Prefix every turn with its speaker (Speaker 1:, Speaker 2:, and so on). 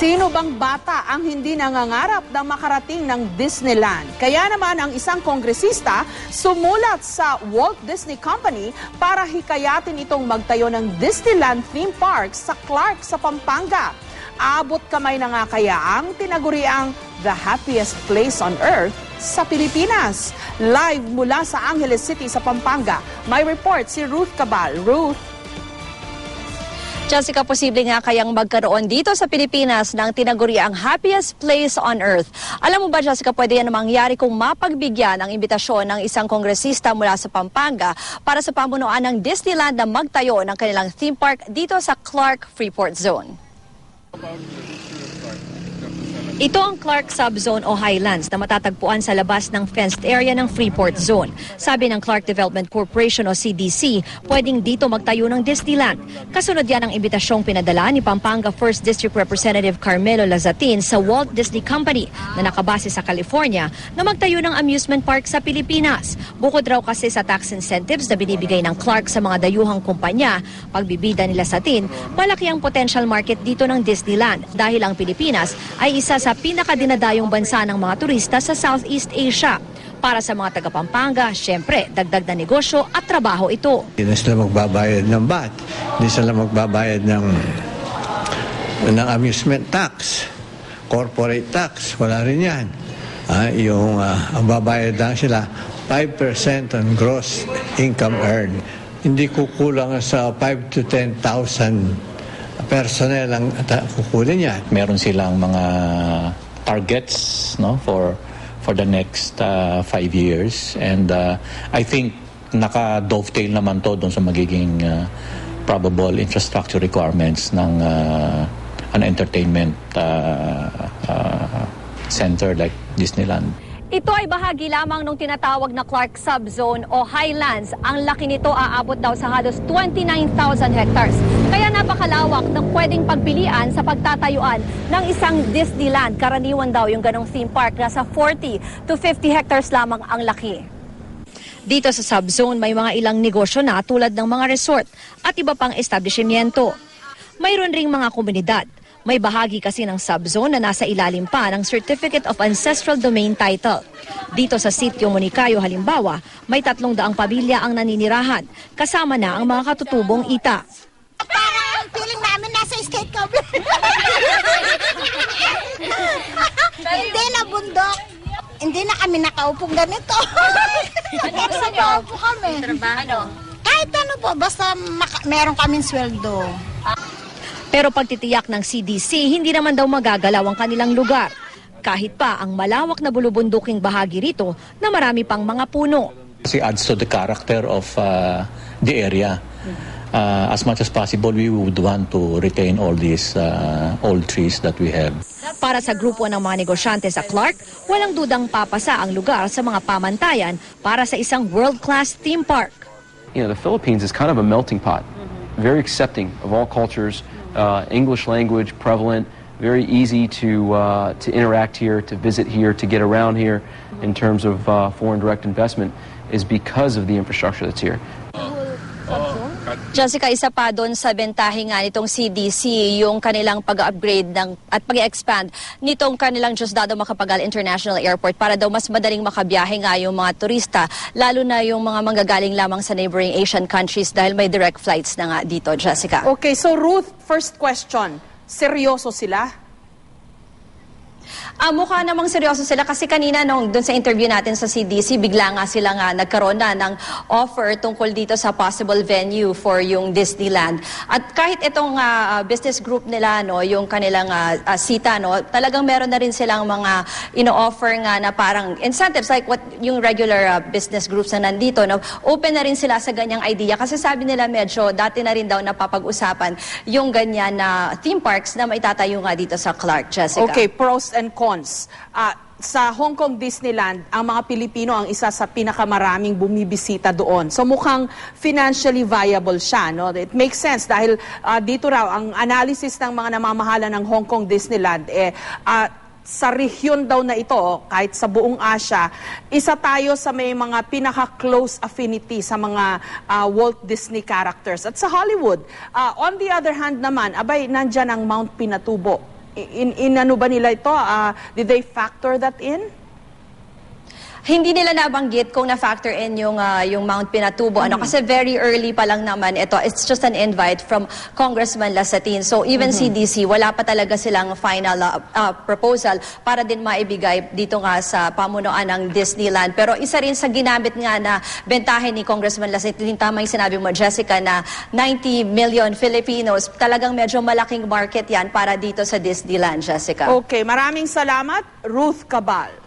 Speaker 1: Sino bang bata ang hindi nangangarap na makarating ng Disneyland? Kaya naman ang isang kongresista sumulat sa Walt Disney Company para hikayatin itong magtayo ng Disneyland theme park sa Clark sa Pampanga. Abot kamay na nga kaya ang tinaguriang the happiest place on earth sa Pilipinas. Live mula sa Angeles City sa Pampanga, may report si Ruth Cabal. Ruth.
Speaker 2: Jessica, posible nga kayang magkaroon dito sa Pilipinas ng tinaguriang happiest place on earth. Alam mo ba, Jessica, pwede yan mangyari kung mapagbigyan ang imbitasyon ng isang kongresista mula sa Pampanga para sa pamunuan ng Disneyland na magtayo ng kanilang theme park dito sa Clark Freeport Zone. Ito ang Clark Subzone o Highlands na matatagpuan sa labas ng fenced area ng Freeport Zone. Sabi ng Clark Development Corporation o CDC, pwedeng dito magtayo ng Disneyland. Kasunod yan ang imbitasyong pinadala ni Pampanga 1st District Representative Carmelo Lazatin sa Walt Disney Company na nakabase sa California na magtayo ng amusement park sa Pilipinas. Bukod raw kasi sa tax incentives na binibigay ng Clark sa mga dayuhang kumpanya, pagbibida ni Lazatin, malaki ang potential market dito ng Disneyland dahil ang Pilipinas ay isa sa pinakadinadayong bansa ng mga turista sa Southeast Asia. Para sa mga taga-Pampanga, syempre, dagdag na negosyo at trabaho ito.
Speaker 3: Hindi na sila magbabayad ng VAT, hindi sila magbabayad ng amusement tax, corporate tax, wala rin yan. Ang babayad lang sila, 5% on gross income earned. Hindi kukulang sa 5 to 10,000 personnel ang kukunin niya.
Speaker 4: Meron silang mga targets, no, for the next 5 years, and I think naka-dovetail naman to doon sa magiging probable infrastructure requirements ng an entertainment center like Disneyland.
Speaker 2: Ito ay bahagi lamang ng tinatawag na Clark Subzone o Highlands. Ang laki nito aabot daw sa halos 29,000 hectares. Kaya napakalawak ng pwedeng pagpilian sa pagtatayuan ng isang Disneyland. Karaniwan daw yung ganong theme park, nasa 40 to 50 hectares lamang ang laki. Dito sa subzone may mga ilang negosyo na tulad ng mga resort at iba pang establishmento. Mayroon ring mga komunidad. May bahagi kasi ng subzone na nasa ilalim pa ng Certificate of Ancestral Domain Title. Dito sa sitio Monikayo halimbawa, may 300 pamilya ang naninirahan, kasama na ang mga katutubong ita.
Speaker 5: Parang feeling namin nasa skate cover. Hindi na bundok. Hindi na kami nakaupong ganito. Nakaupo kami.
Speaker 2: Trabaho?
Speaker 5: Kahit ano po, basta meron kaming sweldo.
Speaker 2: Pero pagtitiyak ng CDC, hindi naman daw magagalaw ang kanilang lugar. Kahit pa ang malawak na bulubunduking bahagi rito na marami pang mga puno.
Speaker 4: It adds to the character of the area. As much as possible, we would want to retain all these old trees that we have.
Speaker 2: Para sa grupo ng mga negosyante sa Clark, walang dudang papasa ang lugar sa mga pamantayan para sa isang world-class theme park.
Speaker 6: You know, the Philippines is kind of a melting pot, very accepting of all cultures. English language prevalent, very easy to interact here, to visit here, to get around here in terms of foreign direct investment is because of the infrastructure that's here.
Speaker 2: Jessica, isa pa doon sa bentahe nga nitong CDC, yung kanilang pag-upgrade at pag-expand nitong kanilang Diosdado Macapagal International Airport para daw mas madaling makabiyahe nga yung mga turista, lalo na yung mga manggagaling lamang sa neighboring Asian countries dahil may direct flights na nga dito, Jessica.
Speaker 1: Okay, so Ruth, first question, seryoso sila?
Speaker 2: Mukha namang seryoso sila kasi kanina doon sa interview natin sa CDC, bigla nga sila nga nagkaroon na ng offer tungkol dito sa possible venue for yung Disneyland. At kahit itong business group nila, yung kanilang sita, talagang meron na rin silang mga ino-offer nga na parang incentives like what yung regular business groups na nandito. Open na rin sila sa ganyang idea kasi sabi nila medyo dati na rin daw napapag-usapan yung ganyan na theme parks na maitatayo nga dito sa Clark, Jessica.
Speaker 1: Okay, pros and cons. Sa Hong Kong Disneyland, ang mga Pilipino ang isa sa pinakamaraming bumibisita doon. So mukhang financially viable siya. No? It makes sense dahil dito raw, ang analysis ng mga namamahala ng Hong Kong Disneyland, sa rehiyon daw na ito, kahit sa buong Asia, isa tayo sa may mga pinaka-close affinity sa mga Walt Disney characters. At sa Hollywood, on the other hand naman, abay, nandyan ang Mount Pinatubo. inano ba nila ito? Did they factor that in?
Speaker 2: Hindi nila nabanggit kung na-factor in yung Mount Pinatubo. Kasi very early pa lang naman ito. It's just an invite from Congressman Lasatin. So even CDC, wala pa talaga silang final proposal para din maibigay dito nga sa pamunuan ng Disneyland. Pero isa rin sa ginamit nga na bentahin ni Congressman Lasatin, tama yung sinabi mo, Jessica, na 90 million Filipinos. Talagang medyo malaking market yan para dito sa Disneyland, Jessica.
Speaker 1: Okay, maraming salamat, Ruth Cabal.